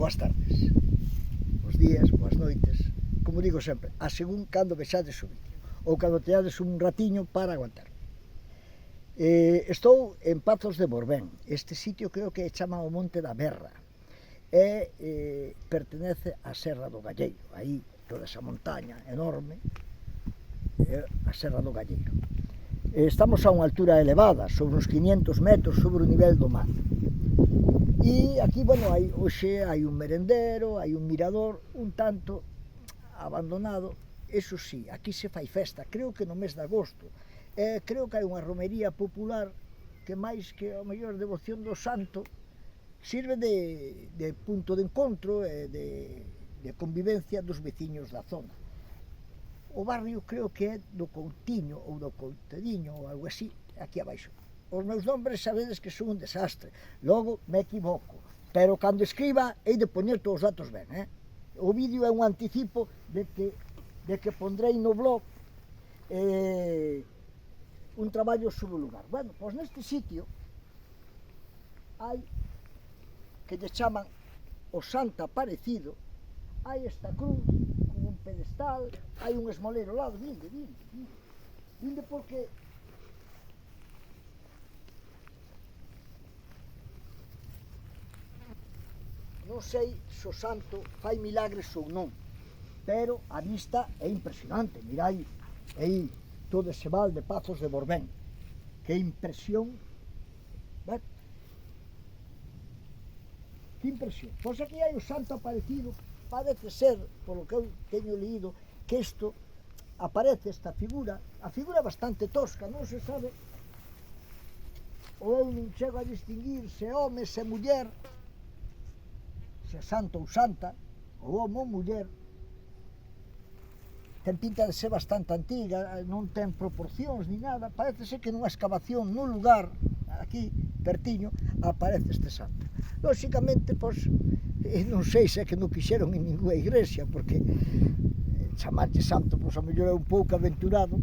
boas tardes, bos días, boas noites, como digo sempre, a según cando vexades o vídeo, ou cando teades un ratiño para aguantar. Estou en Pazos de Borbén. Este sitio creo que chama o Monte da Berra e pertenece á Serra do Galleiro. Aí toda esa montaña enorme é a Serra do Galleiro. Estamos a unha altura elevada, sobre uns 500 metros sobre o nivel do mar. E aquí, bueno, hoxe hai un merendero, hai un mirador un tanto abandonado. Eso sí, aquí se fai festa, creo que no mes de agosto. Creo que hai unha romería popular que máis que a mellor devoción do santo sirve de punto de encontro e de convivencia dos veciños da zona. O barrio creo que é do Coutiño ou do Coutediño ou algo así, aquí abaixo. Os meus nombres sabedes que son un desastre, logo me equivoco, pero cando escriba hei de poñer todos os datos ben. O vídeo é un anticipo de que pondrei no blog un traballo sobre o lugar. Bueno, pois neste sitio hai, que lle chaman o Santo Aparecido, hai esta cruz con un pedestal, hai un esmoleiro ao lado, vinde porque non sei se o santo fai milagres ou non, pero a vista é impresionante. Mirai aí todo ese val de Pazos de Borbén, que impresión, ben? Que impresión. Pois aquí hai o Santo Aparecido, parece ser, polo que eu teño leído, que isto aparece esta figura, a figura é bastante tosca, non se sabe, ou eu non chego a distinguir se é home, se é muller, se é santo ou santa, ou home ou muller. Ten pinta de ser bastante antiga, non ten proporcións ni nada, parece ser que nunha excavación nun lugar, aquí, pertiño, aparece este santo. Lóxicamente, pois, non sei se é que non quixeron en ninguna iglesia, porque chamarlle santo, pois, a mellor é un pouco aventurado.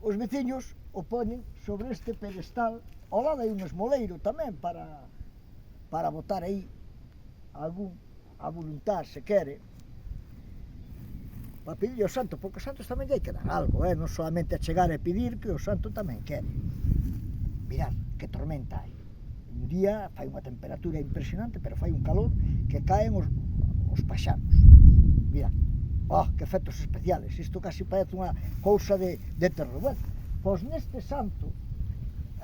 Os veciños o poñen sobre este pedestal, ao lado hai un esmoleiro tamén, para botar aí algún a voluntad, se quere, para pedirle ao santo, porque os santos tamén hai que dar algo, non solamente a chegar e pedir, que o santo tamén quere. Mirad, que tormenta hai. Un día fai unha temperatura impresionante, pero fai un calor que caen os paxaros. Mirad, que efectos especiales, isto casi parece unha cousa de terror. Bueno, pois neste santo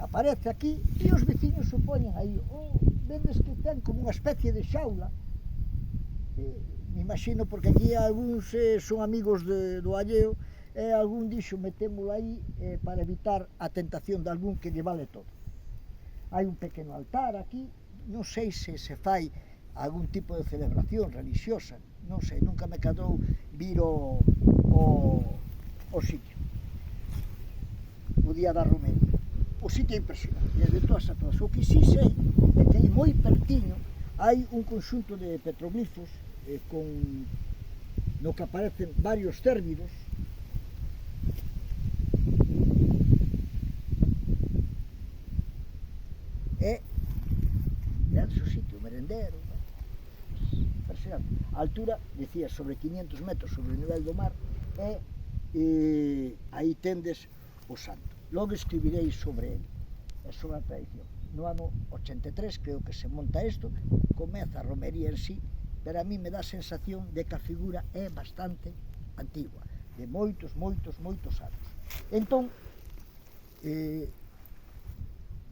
aparece aquí e os veciños se poñen aí. Vendes que ten como unha especie de xaula, me imagino, porque aquí algúns son amigos do alleo, e algún dixo metémolo aí para evitar a tentación de algún que lle vale todo. Hai un pequeno altar aquí, non sei se se fai algún tipo de celebración religiosa, non sei, nunca me cadrou vir o sitio, o día da romería. O sitio é impresionante, de todas a todas. O que sí sei é que aí moi pertiño hai un conxunto de petroglifos no que aparecen varios cérvidos, e mirad o sitio, o merendero, impresionante. A altura, decía, sobre 500 metros sobre o nivel do mar, e aí tendes o santo. Logo escribirei sobre ele, sobre a tradición. No ano 83, creo que se monta isto, comeza a romería en sí, pero a mí me dá a sensación de que a figura é bastante antigua, de moitos anos. Entón,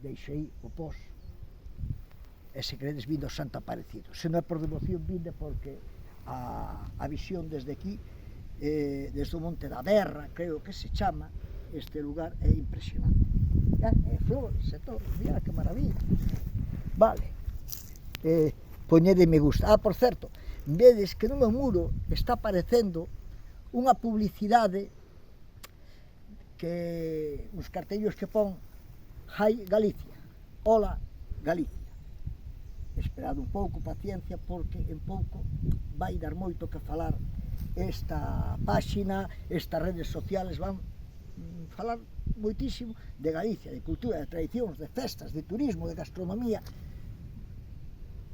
deixei o pos, e se queredes vindo ao Santo Aparecido. Se non é por devoción, vinde porque a visión desde aquí, desde o Monte da Berra, creo que se chama, este lugar é impresionante. E flores e todo, mira que maravilla. Vale. Poñede me gusta. Por certo, vedes que no meu muro está aparecendo unha publicidade que nos cartellos que pon Hi Galicia, hola Galicia. Esperad un pouco, paciencia, porque en pouco vai dar moito que falar esta páxina, estas redes sociales van falar moitísimo de Galicia, de cultura, de tradicións, de festas, de turismo, de gastronomía.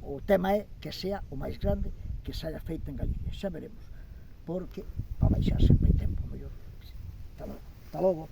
o tema é que sea o máis grande que se haya feito en Galicia, xa veremos, porque para baixar sempre hai tempo mellor. Hasta logo.